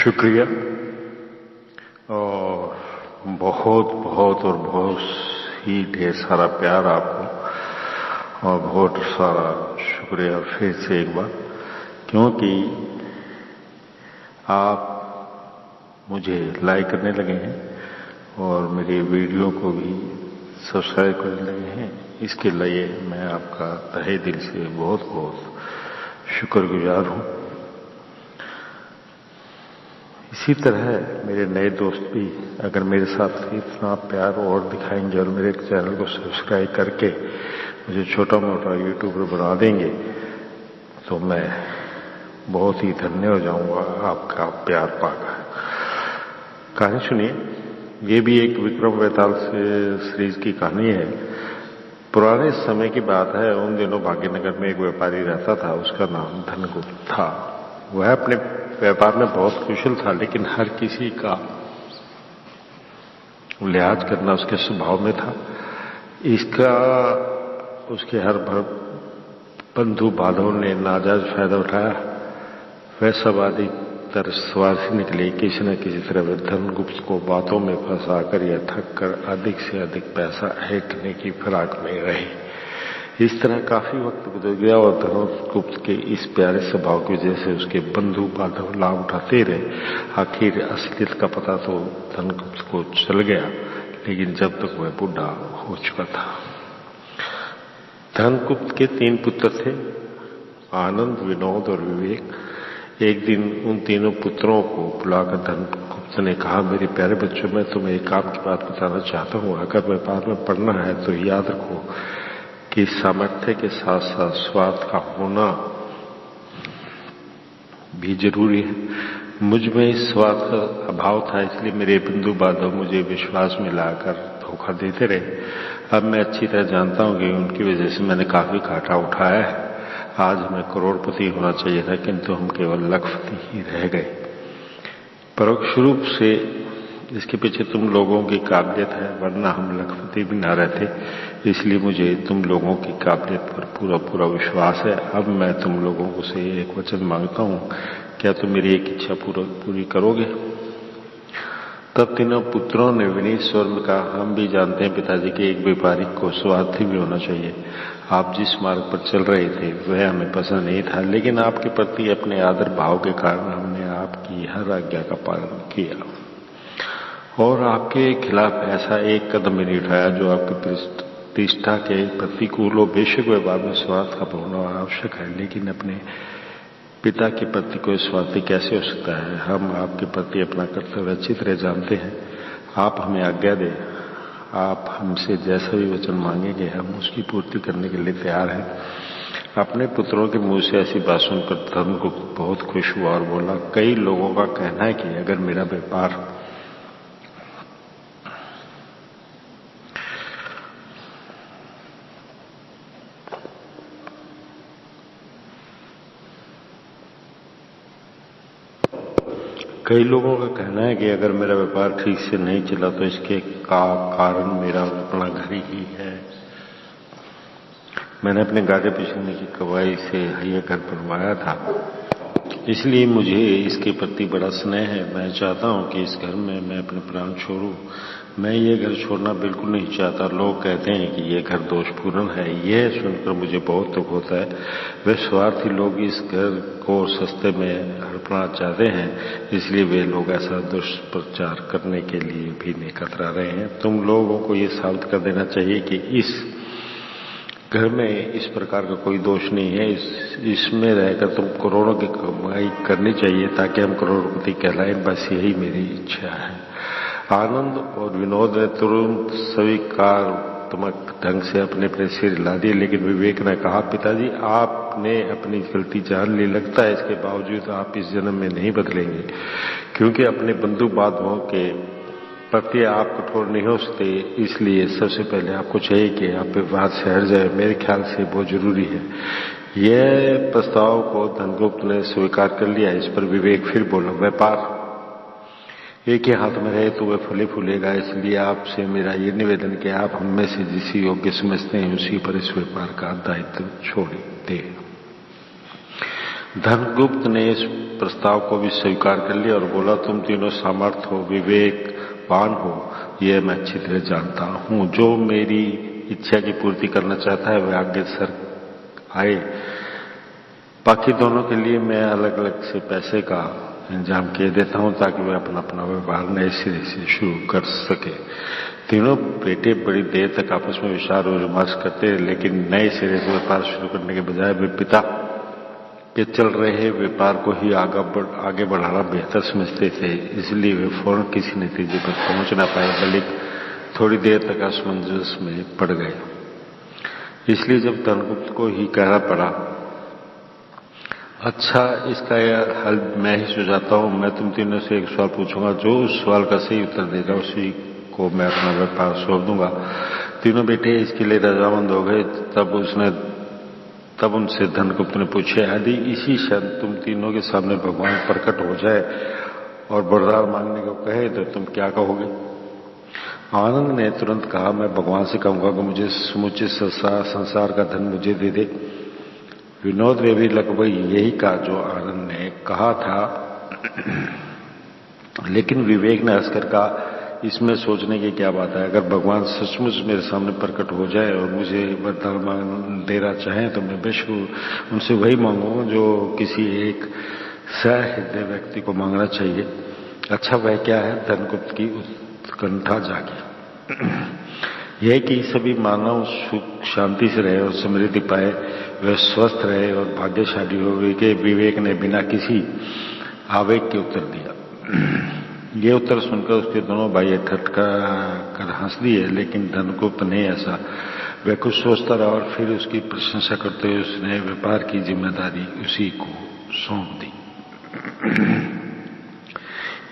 शुक्रिया और बहुत बहुत और बहुत ही ढेर सारा प्यार आपको और बहुत सारा शुक्रिया फिर से एक बार, क्योंकि आप मुझे लाइक करने लगे हैं और मेरे वीडियो को भी सब्सक्राइब करने लगे हैं। इसके लिए मैं आपका तहे दिल से बहुत बहुत शुक्रगुजार हूँ। इसी तरह मेरे नए दोस्त भी अगर मेरे साथ इतना प्यार और दिखाएंगे और मेरे चैनल को सब्सक्राइब करके मुझे छोटा मोटा यूट्यूबर बना देंगे तो मैं बहुत ही धन्य हो जाऊंगा आपका प्यार पाकर। कहानी सुनिए। ये भी एक विक्रम बेताल से सीरीज की कहानी है। पुराने समय की बात है। उन दिनों भाग्यनगर में एक व्यापारी रहता था। उसका नाम धनगुप्त था। वह अपने व्यापार में बहुत कुशल था, लेकिन हर किसी का लिहाज करना उसके स्वभाव में था। इसका उसके हर बंधु बांधवों ने नाजायज फायदा उठाया। वह सब अधिकतर स्वार्थी निकले। किसी न किसी तरह वे धनगुप्त को बातों में फंसाकर या ठग कर अधिक से अधिक पैसा ऐंठने की फिराक में रहे। इस तरह काफी वक्त गुजर गया और धनगुप्त के इस प्यारे स्वभाव की वजह से उसके बंधु बांधव लाभ उठाते रहे। आखिर असलियत का पता तो धनगुप्त को चल गया, लेकिन जब तक वह बूढ़ा हो चुका था। धनगुप्त के 3 पुत्र थे, आनंद, विनोद और विवेक। एक दिन उन तीनों पुत्रों को बुलाकर धनगुप्त ने कहा, मेरे प्यारे बच्चों, मैं तुम्हें एक काम की बात बताना चाहता हूँ। अगर व्यापार में पढ़ना है तो याद रखो कि सामर्थ्य के साथ साथ स्वार्थ का होना भी जरूरी है। मुझ में इस स्वार्थ का अभाव था, इसलिए मेरे बंधु बांधव मुझे विश्वास में लाकर धोखा देते रहे। अब मैं अच्छी तरह जानता हूं कि उनकी वजह से मैंने काफी घाटा उठाया है। आज हमें करोड़पति होना चाहिए था, किंतु हम केवल लखपति ही रह गए। परोक्ष रूप से इसके पीछे तुम लोगों की काबिलियत है, वरना हम लखपति भी न रहते। इसलिए मुझे तुम लोगों की काबिलियत पर पूरा पूरा विश्वास है। अब मैं तुम लोगों से एक वचन मांगता हूँ, क्या तुम मेरी एक इच्छा पूरी करोगे? तब तीनों पुत्रों ने विनीत स्वर में कहा, हम भी जानते हैं पिताजी कि एक व्यापारी को स्वार्थी भी होना चाहिए। आप जिस मार्ग पर चल रहे थे वह हमें पसंद नहीं था, लेकिन आपके प्रति अपने आदर भाव के कारण हमने आपकी हर आज्ञा का पालन किया और आपके खिलाफ ऐसा एक कदम भी नहीं उठाया जो आपकी प्रतिष्ठा के प्रतिकूल हो। बेशक व्यवहार में स्वार्थ का होना आवश्यक है, लेकिन अपने पिता के प्रति कोई स्वार्थी कैसे हो सकता है? हम आपके प्रति अपना कर्तव्य अच्छी तरह जानते हैं। आप हमें आज्ञा दें। आप हमसे जैसा भी वचन मांगेंगे हम उसकी पूर्ति करने के लिए तैयार हैं। अपने पुत्रों के मुंह से ऐसी बात सुनकर धनगुप्त बहुत खुश हुआ और बोला, कई लोगों का कहना है कि अगर मेरा व्यापार मेरा व्यापार ठीक से नहीं चला तो इसके कारण मेरा अपना घर ही है। मैंने अपने गाड़े पिछड़ने की कमाई से यह घर बनवाया था, इसलिए मुझे इसके प्रति बड़ा स्नेह है। मैं चाहता हूं कि इस घर में मैं अपने प्राण छोड़ूं। मैं ये घर छोड़ना बिल्कुल नहीं चाहता। लोग कहते हैं कि ये घर दोषपूर्ण है। यह सुनकर मुझे बहुत दुख होता है। वे स्वार्थी लोग इस घर को सस्ते में हड़पना चाहते हैं, इसलिए वे लोग ऐसा दुष्प्रचार करने के लिए भी नहीं कतरा रहे हैं। तुम लोगों को ये साबित कर देना चाहिए कि इस घर में इस प्रकार का कोई दोष नहीं है। इसमें रहकर तुम करोड़ों की कमाई करनी चाहिए ताकि हम करोड़पति कहलाएं। बस यही मेरी इच्छा है। आनंद और विनोद ने तुरंत स्वीकारात्मक ढंग से अपने अपने सिर हिला दिए, लेकिन विवेक ने कहा, पिताजी आपने अपनी गलती जान ली। लगता है इसके बावजूद आप इस जन्म में नहीं बदलेंगे, क्योंकि अपने बंधु बांधवों के प्रति आप कठोर नहीं हो सकते। इसलिए सबसे पहले आपको चाहिए कि आप विवाद से हट जाए। मेरे ख्याल से बहुत जरूरी है। यह प्रस्ताव को धनगुप्त ने स्वीकार कर लिया। इस पर विवेक फिर बोला, व्यापार एक ही हाथ में रहे तो वह फले फूलेगा। इसलिए आपसे मेरा ये निवेदन कि आप हममें से जिस योग्य समझते हैं उसी पर इस व्यापार का दायित्व छोड़ दें। धनगुप्त ने इस प्रस्ताव को भी स्वीकार कर लिया और बोला, तुम तीनों सामर्थ हो, विवेकवान हो, यह मैं अच्छी तरह जानता हूं। जो मेरी इच्छा की पूर्ति करना चाहता है वह आगे सर आए। बाकी दोनों के लिए मैं अलग अलग से पैसे का इंतजाम किए देता हूं ताकि वे अपना अपना व्यवहार नए सिरे से शुरू कर सके। तीनों बेटे बड़ी देर तक आपस में विचार और विमर्श करते रहे, लेकिन नए सिरे से व्यापार शुरू करने के बजाय वे पिता के चल रहे व्यापार को ही आगे बढ़ाना बेहतर समझते थे। इसलिए वे फौरन किसी नतीजे पर पहुंच न पाए, बल्कि थोड़ी देर तक असमंजस में पड़ गए। इसलिए जब धनगुप्त को ही कहना पड़ा, अच्छा, इसका यह हल मैं ही सुझाता हूं। मैं तुम तीनों से एक सवाल पूछूंगा, जो उस सवाल का सही उत्तर देगा उसी को मैं अपना व्यापार सौंप दूंगा। तीनों बेटे इसके लिए रजामंद हो गए। तब उनसे धनगुप्त ने पूछा, यदि इसी क्षण तुम तीनों के सामने भगवान प्रकट हो जाए और वरदान मांगने को कहे तो तुम क्या कहोगे? आनंद ने तुरंत कहा, मैं भगवान से कहूंगा कि मुझे समुचे संसार का धन मुझे दे दे। विनोद ने भी लगभग यही कहा जो आनंद ने कहा था, लेकिन विवेक ने हंसकर कहा, इसमें सोचने की क्या बात है। अगर भगवान सचमुच मेरे सामने प्रकट हो जाए और मुझे वरदान देना चाहें तो मैं बेशक उनसे वही मांगूंगा जो किसी एक सहृदय व्यक्ति को मांगना चाहिए। अच्छा, वह क्या है? धनगुप्त की उत्कंठा जागी। यह कि सभी मानव सुख शांति से रहे और समृद्धि पाए, वह स्वस्थ रहे और भाग्यशाली हो। विवेक ने बिना किसी आवेग के उत्तर दिया। ये उत्तर सुनकर उसके दोनों भाई ठटका कर हंस दिए, लेकिन धनगुप्त ने ऐसा वह कुछ सोचता रहा और फिर उसकी प्रशंसा करते हुए उसने व्यापार की जिम्मेदारी उसी को सौंप दी।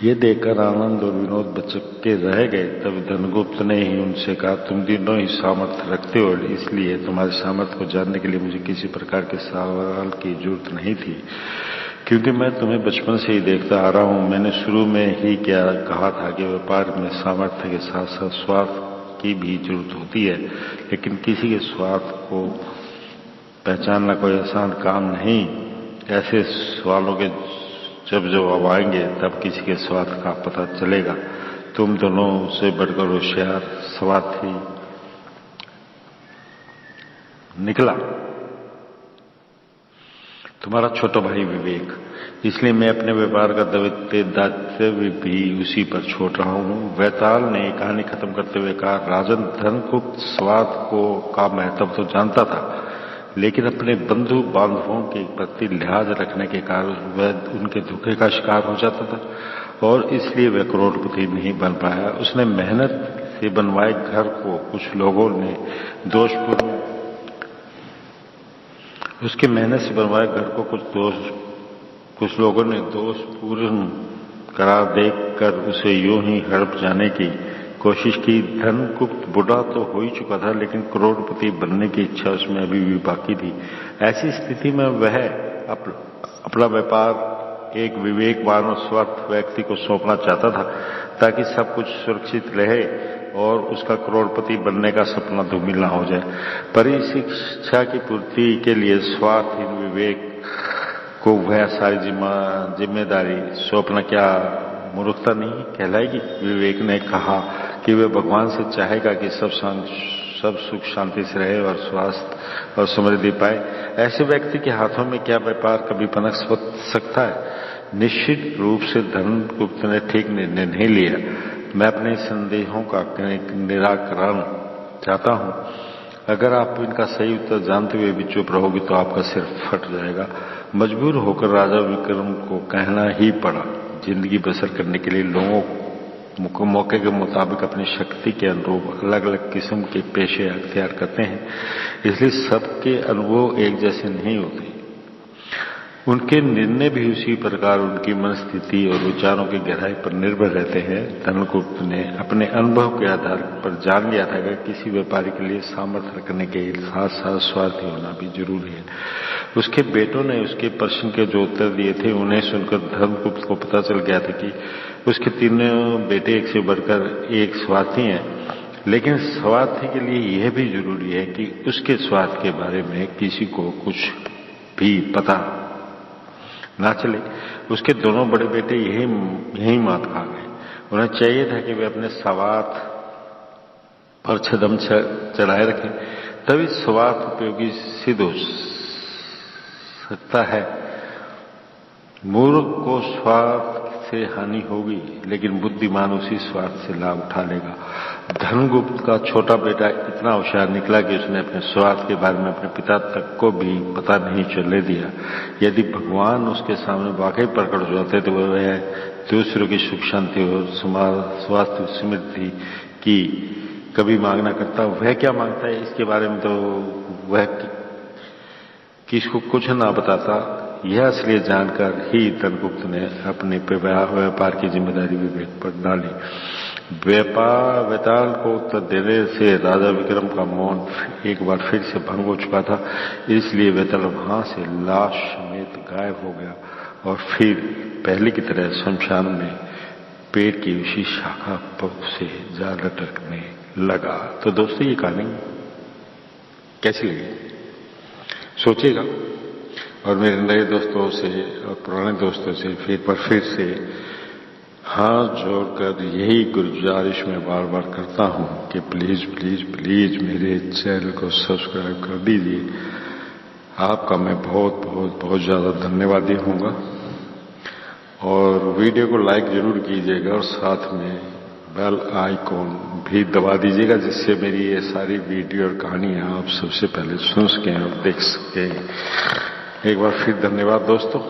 ये देखकर आनंद और विनोद बचके रह गए। तब धनगुप्त ने ही उनसे कहा, तुम तीनों ही सामर्थ्य रखते हो, इसलिए तुम्हारे सामर्थ्य को जानने के लिए मुझे किसी प्रकार के सवाल की जरूरत नहीं थी, क्योंकि मैं तुम्हें बचपन से ही देखता आ रहा हूं। मैंने शुरू में ही क्या कहा था कि व्यापार में सामर्थ्य के साथ साथ स्वार्थ की भी जरूरत होती है, लेकिन किसी के स्वार्थ को पहचानना कोई आसान काम नहीं। ऐसे सवालों के जब जवाब आएंगे तब किसी के स्वार्थ का पता चलेगा। तुम दोनों से बढ़कर होशियार स्वार्थी निकला तुम्हारा छोटा भाई विवेक, इसलिए मैं अपने व्यापार का दायित्व भी उसी पर छोड़ रहा हूं। वैताल ने कहानी खत्म करते हुए कहा, राजन, धनगुप्त स्वार्थ का महत्व तो जानता था, लेकिन अपने बंधु बांधवों के प्रति लिहाज रखने के कारण वह उनके धोखे का शिकार हो जाता था और इसलिए वह करोड़पति नहीं बन पाया। उसने मेहनत से बनवाए घर को कुछ लोगों ने उसके मेहनत से बनवाए घर को कुछ लोगों ने दोषपूर्ण करार देकर उसे यूं ही हड़प जाने की कोशिश की। धनगुप्त बूढ़ा तो हो ही चुका था, लेकिन करोड़पति बनने की इच्छा उसमें अभी भी बाकी थी। ऐसी स्थिति में वह अपना व्यापार एक विवेकवान और स्वार्थ व्यक्ति को सौंपना चाहता था, ताकि सब कुछ सुरक्षित रहे और उसका करोड़पति बनने का सपना धूमिल न हो जाए। पर इस इच्छा की पूर्ति के लिए स्वार्थहीन विवेक को वह सारी जिम्मेदारी सौंपना क्या मूर्खता नहीं कहलाएगी? विवेक ने कहा कि वह भगवान से चाहेगा कि सब सुख शांति से रहे और स्वास्थ्य और समृद्धि पाए। ऐसे व्यक्ति के हाथों में क्या व्यापार कभी पनप सकता है? निश्चित रूप से धनगुप्त ने ठीक निर्णय नहीं लिया। मैं अपने संदेहों का निराकरण चाहता हूं। अगर आप इनका सही उत्तर जानते हुए भी चुप रहोगे तो आपका सिर फट जाएगा। मजबूर होकर राजा विक्रम को कहना ही पड़ा। जिंदगी बसर करने के लिए लोगों मौके के मुताबिक अपनी शक्ति के अनुरूप अलग अलग किस्म के पेशे अख्तियार करते हैं, इसलिए सबके अनुभव एक जैसे नहीं होते। उनके निर्णय भी उसी प्रकार उनकी मनस्थिति और विचारों की गहराई पर निर्भर रहते हैं। धनगुप्त ने अपने अनुभव के आधार पर जान लिया था कि किसी व्यापारी के लिए सामर्थ्य रखने के साथ साथ स्वार्थी होना भी जरूरी है। उसके बेटों ने उसके प्रश्न के जो उत्तर दिए थे उन्हें सुनकर धनगुप्त को पता चल गया था कि उसके तीनों बेटे एक से बढ़कर एक स्वार्थी हैं, लेकिन स्वार्थी के लिए यह भी जरूरी है कि उसके स्वार्थ के बारे में किसी को कुछ भी पता ना चले। उसके दोनों बड़े बेटे यही मात खा गए। उन्हें चाहिए था कि वे अपने स्वार्थ पर छदम चढ़ाए रखें, तभी स्वार्थ उपयोगी सिद्ध हो सकता है। मूर्ख को स्वार्थ से हानि होगी, लेकिन बुद्धिमान उसी स्वार्थ से लाभ उठा लेगा। धर्मगुप्त का छोटा बेटा इतना होशियार निकला कि उसने अपने स्वार्थ के बारे में अपने पिता तक को भी पता नहीं चलने दिया। यदि भगवान उसके सामने वाकई प्रकट हो जाते तो वह दूसरों की सुख शांति और स्वास्थ्य समृद्धि की कभी मांगना करता। वह क्या मांगता है इसके बारे में तो वह किसको कुछ ना बताता। यह इसलिए जानकर ही धर्मगुप्त ने अपने व्यापार की जिम्मेदारी विवेक पर डाली। वेताल को उत्तर देने से राजा विक्रम का मौन एक बार फिर से भंग हो चुका था, इसलिए वेताल वहां से लाश समेत गायब हो गया और फिर पहले की तरह शमशान में पेड़ की उसी शाखा से जा लटकने लगा। तो दोस्तों ये कहानी कैसी लगी सोचिएगा, और मेरे नए दोस्तों से और पुराने दोस्तों से फिर से हाथ जोड़कर यही गुजारिश मैं बार बार करता हूं कि प्लीज प्लीज प्लीज मेरे चैनल को सब्सक्राइब कर दीजिए। आपका मैं बहुत बहुत बहुत ज्यादा धन्यवादी होऊंगा, और वीडियो को लाइक जरूर कीजिएगा और साथ में बेल आइकॉन भी दबा दीजिएगा, जिससे मेरी ये सारी वीडियो और कहानियां आप सबसे पहले सुन सकें और देख सकें। एक बार फिर धन्यवाद दोस्तों।